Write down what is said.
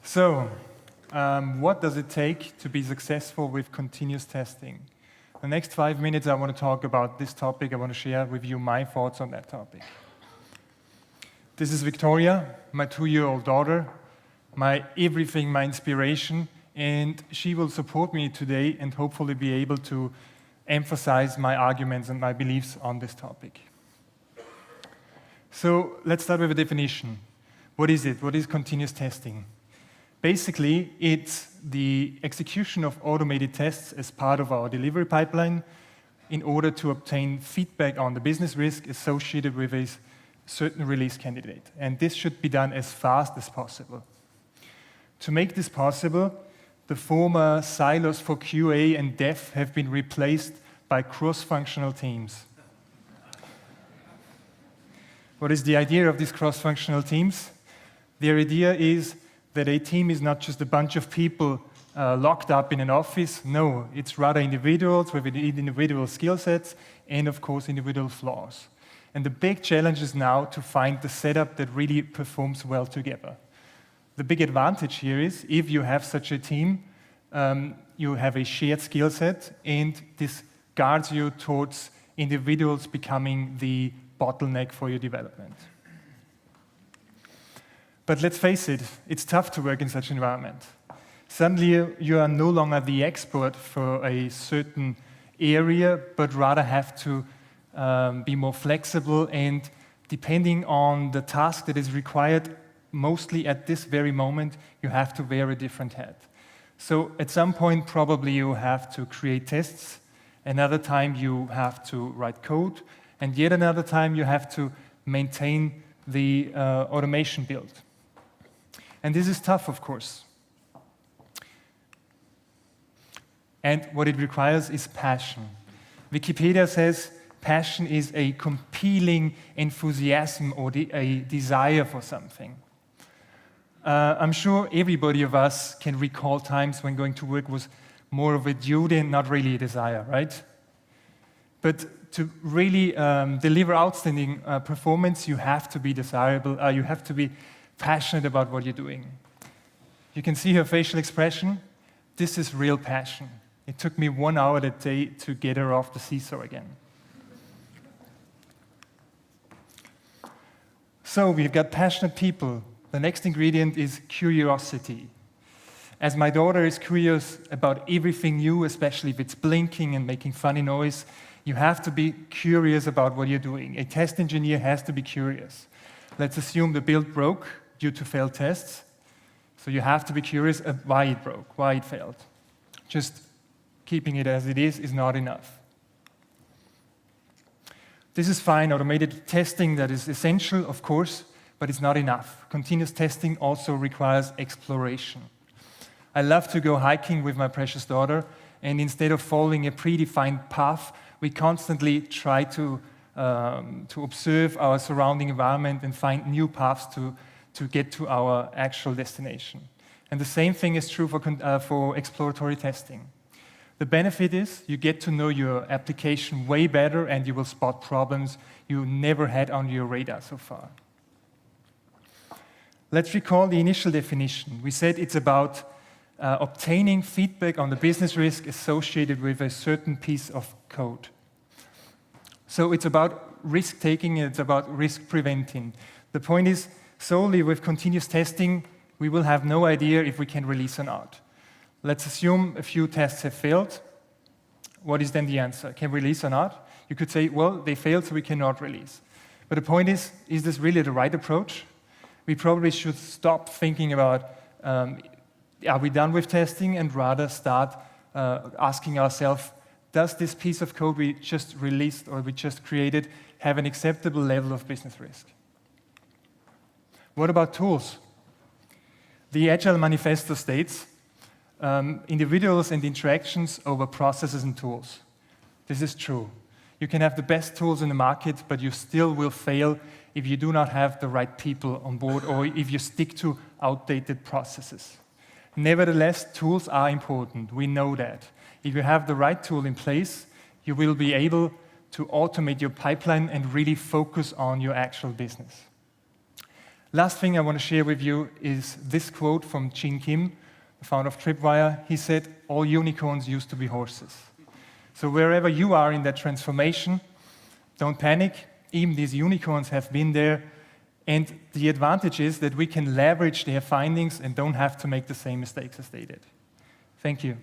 So, what does it take to be successful with continuous testing? The next 5 minutes I want to talk about this topic. I want to share with you my thoughts on that topic. This is Victoria, my 2-year-old daughter, my everything, my inspiration, and she will support me today and hopefully be able to emphasize my arguments and my beliefs on this topic. So let's start with a definition. What is it? What is continuous testing? Basically, it's the execution of automated tests as part of our delivery pipeline in order to obtain feedback on the business risk associated with a certain release candidate. And this should be done as fast as possible. To make this possible, the former silos for QA and dev have been replaced by cross-functional teams. What is the idea of these cross-functional teams? The idea is that a team is not just a bunch of people locked up in an office. No, it's rather individuals with individual skill sets and, of course, individual flaws. And the big challenge is now to find the setup that really performs well together. The big advantage here is if you have such a team, you have a shared skill set, and this guards you towards individuals becoming the bottleneck for your development. But let's face it, it's tough to work in such an environment. Suddenly, you are no longer the expert for a certain area, but rather have to be more flexible, and depending on the task that is required, mostly at this very moment, you have to wear a different hat. So at some point, probably you have to create tests. Another time, you have to write code. And yet another time, you have to maintain the automation build. And this is tough, of course. And what it requires is passion. Wikipedia says passion is a compelling enthusiasm or a desire for something. I'm sure everybody of us can recall times when going to work was more of a duty and not really a desire, right? But to really deliver outstanding performance, you have to be desirable, you have to be passionate about what you're doing. You can see her facial expression. This is real passion. It took me 1 hour that day to get her off the seesaw again. So we've got passionate people. The next ingredient is curiosity. As my daughter is curious about everything new, especially if it's blinking and making funny noise, you have to be curious about what you're doing. A test engineer has to be curious. Let's assume the build broke due to failed tests. So you have to be curious why it broke, why it failed. Just keeping it as it is not enough. This is fine, automated testing that is essential, of course, but it's not enough. Continuous testing also requires exploration. I love to go hiking with my precious daughter, and instead of following a predefined path, we constantly try to observe our surrounding environment and find new paths to get to our actual destination. And the same thing is true for exploratory testing. The benefit is you get to know your application way better, and you will spot problems you never had on your radar so far. Let's recall the initial definition. We said it's about obtaining feedback on the business risk associated with a certain piece of code. So it's about risk-taking, and it's about risk-preventing. The point is, solely with continuous testing, we will have no idea if we can release or not. Let's assume a few tests have failed. What is then the answer? Can we release or not? You could say, well, they failed, so we cannot release. But the point is this really the right approach? We probably should stop thinking about, are we done with testing, and rather start asking ourselves, does this piece of code we just released or we just created have an acceptable level of business risk? What about tools? The Agile Manifesto states, individuals and interactions over processes and tools. This is true. You can have the best tools in the market, but you still will fail if you do not have the right people on board or if you stick to outdated processes. Nevertheless, tools are important. We know that. If you have the right tool in place, you will be able to automate your pipeline and really focus on your actual business. Last thing I want to share with you is this quote from Gene Kim, the founder of Tripwire. He said, "All unicorns used to be horses." So wherever you are in that transformation, don't panic. Even these unicorns have been there. And the advantage is that we can leverage their findings and don't have to make the same mistakes as they did. Thank you.